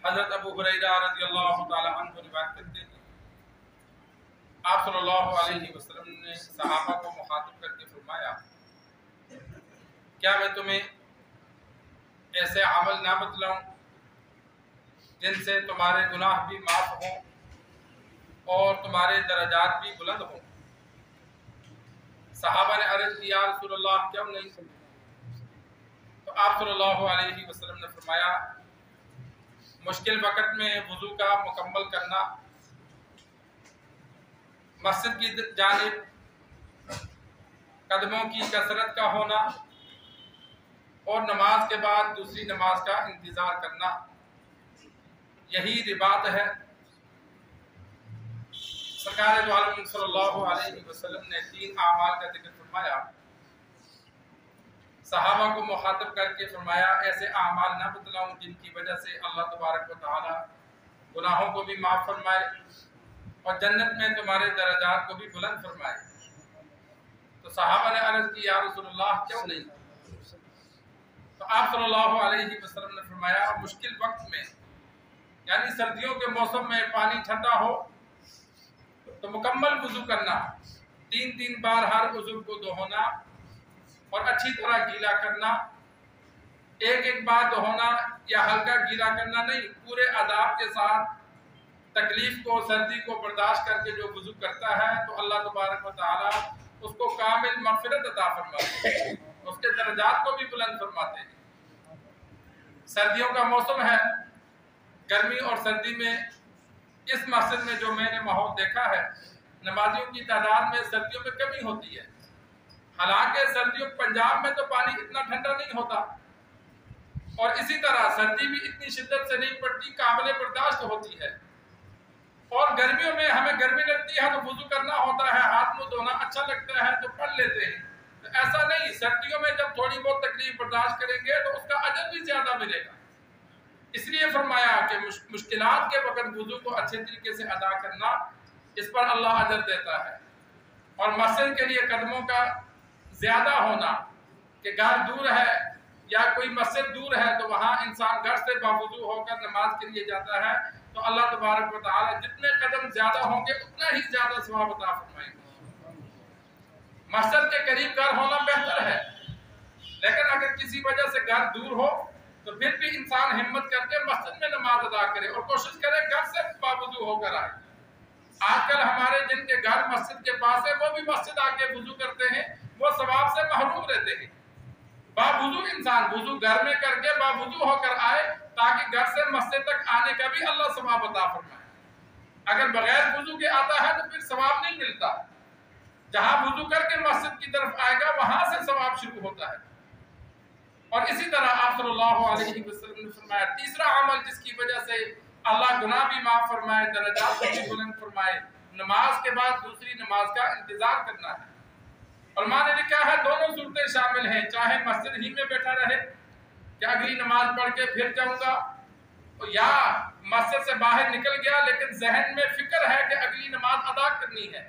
حضرت ابو ہریرہ رضی اللہ تعالی عنہ روایت کرتے ہیں، آپ صلی اللہ علیہ وسلم نے صحابہ کو مخاطب کر کے فرمایا، کیا میں تمہیں ایسے عمل نہ بتلاؤں جن سے تمہارے گناہ بھی معاف ہوں اور تمہارے درجات بھی بلند ہوں؟ صحابہ نے عرض کی، یا رسول اللہ کیوں نہیں؟ تو آپ صلی اللہ علیہ وسلم نے فرمایا، مشکل وقت میں وضو کا مکمل کرنا، مسجد کی جانب قدموں کی کثرت کا ہونا اور نماز کے بعد دوسری نماز کا انتظار کرنا، یہی رباط ہے۔ سرکار دو عالم صلی اللہ علیہ وسلم نے 3 اعمال کا ذکر فرمایا، صحابہ کو مخاطب کر کے فرمایا، ایسے اعمال نہ بتلاؤں جن کی وجہ سے اللہ تبارک و تعالی گناہوں کو بھی معاف فرمائے اور جنت میں تمہارے درجات کو بھی بلند فرمائے؟ تو صحابہ نے عرض کی، یا رسول اللہ کیوں نہیں؟ تو آپ صلی اللہ علیہ وسلم نے فرمایا، مشکل وقت میں یعنی سردیوں کے موسم میں پانی ٹھنڈا ہو تو مکمل وضو کرنا، 3 بار ہر عضو کو دھونا اور اچھی طرح گیلا کرنا، ایک بار دھونا یا ہلکا گیلا کرنا نہیں، پورے آداب کے ساتھ تکلیف کو، سردی کو برداشت کر کے جو وضو کرتا ہے تو اللہ تبارک و تعالی اس کو کامل مغفرت عطا فرماتے ہیں، اس کے درجات کو بھی بلند فرماتے ہیں۔ سردیوں کا موسم ہے، گرمی اور سردی میں اس مسجد میں جو میں نے ماحول دیکھا ہے، نمازیوں کی تعداد میں سردیوں میں کمی ہوتی ہے۔ حالانکہ سردیوں پنجاب میں تو پانی اتنا ٹھنڈا نہیں ہوتا، اور اسی طرح سردی بھی اتنی شدت سے نہیں پڑتی، قابل برداشت ہوتی ہے، اور گرمیوں میں ہمیں گرمی لگتی ہے تو وضو کرنا ہوتا ہے، ہاتھ منہ دھونا اچھا لگتا ہے تو پڑھ لیتے ہیں۔ تو ایسا نہیں، سردیوں میں جب تھوڑی بہت تکلیف برداشت کریں گے تو اس کا اجر بھی زیادہ ملے گا۔ اس لیے فرمایا کہ مشکلات کے وقت وضو کو اچھے طریقے سے ادا کرنا، اس پر اللہ اجر دیتا ہے۔ اور مسجد کے لیے قدموں کا زیادہ ہونا، کہ گھر دور ہے یا کوئی مسجد دور ہے تو وہاں انسان گھر سے باوضو ہو کر نماز کے لیے جاتا ہے تو اللہ تبارک و تعالی جتنے قدم زیادہ ہوں گے اتنا ہی زیادہ ثواب عطا فرمائیں گے۔ مسجد کے قریب گھر ہونا بہتر ہے، لیکن اگر کسی وجہ سے گھر دور ہو تو پھر بھی انسان ہمت کر کے مسجد میں نماز ادا کرے اور کوشش کرے گھر سے باوضو ہو کر آئے۔ آج کل ہمارے جن کے گھر مسجد کے پاس ہے وہ بھی مسجد آ کے وضو کرتے ہیں، وہ ثواب سے محروم رہتے ہیں۔ باوضو انسان وضو گھر میں کر کے باوضو ہو کر آئے تاکہ گھر سے مسجد تک آنے کا بھی اللہ ثواب عطا فرمائے۔ اگر بغیر وضو کے آتا ہے تو پھر ثواب نہیں ملتا، جہاں وضو کر کے مسجد کی طرف آئے گا وہاں سے ثواب شروع ہوتا ہے۔ اور اسی طرح آپ صلی اللہ علیہ وسلم نے فرمایا، تیسرا عمل جس کی وجہ سے اللہ گناہ بھی معاف فرمائے، درجات کو بھی بلند فرمائے، نماز کے بعد دوسری نماز کا انتظار کرنا ہے۔ علماء نے لکھا ہے دونوں صورتیں شامل ہیں، چاہے مسجد ہی میں بیٹھا رہے کہ اگلی نماز پڑھ کے پھر جاؤں گا، یا مسجد سے باہر نکل گیا لیکن ذہن میں فکر ہے کہ اگلی نماز ادا کرنی ہے،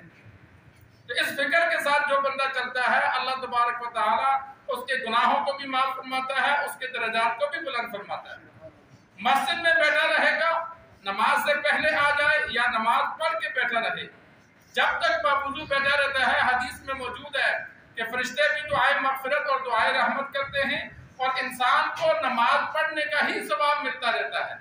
تو اس فکر کے ساتھ جو بندہ چلتا ہے اللہ تبارک و تعالی اس کے گناہوں کو بھی معاف فرماتا ہے، اس کے درجات کو بھی بلند فرماتا ہے۔ مسجد میں بیٹھا رہے گا، نماز سے پہلے آ جائے یا نماز پڑھ کے بیٹھا رہے، جب تک باوضو بیٹھا رہتا ہے، حدیث میں موجود ہے کہ فرشتے بھی دعائے مغفرت اور دعائے رحمت کرتے ہیں اور انسان کو نماز پڑھنے کا ہی ثواب ملتا رہتا ہے۔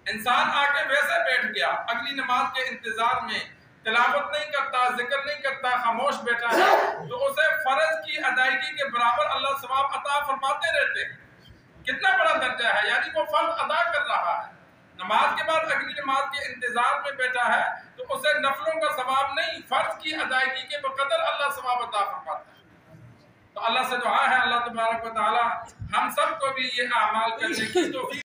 انسان آ کے ویسے بیٹھ گیا، اگلی نماز کے انتظار میں تلاوت نہیں کرتا، ذکر نہیں کرتا، خاموش بیٹھا ہے، تو اسے فرض کی ادائیگی کے برابر اللہ ثواب عطا فرماتے رہتے ہیں۔ کتنا بڑا درجہ ہے، یعنی وہ فرض ادا کر رہا ہے، نماز کے بعد اگلی نماز کے انتظار میں بیٹھا ہے تو اسے نفلوں کا ثواب نہیں، فرض کی ادائیگی کے بقدر اللہ ثواب عطا فرماتا ہے۔ تو اللہ سے دعا ہے اللہ تبارک و تعالی ہم سب کو بھی یہ اعمال کرنے کی توفیق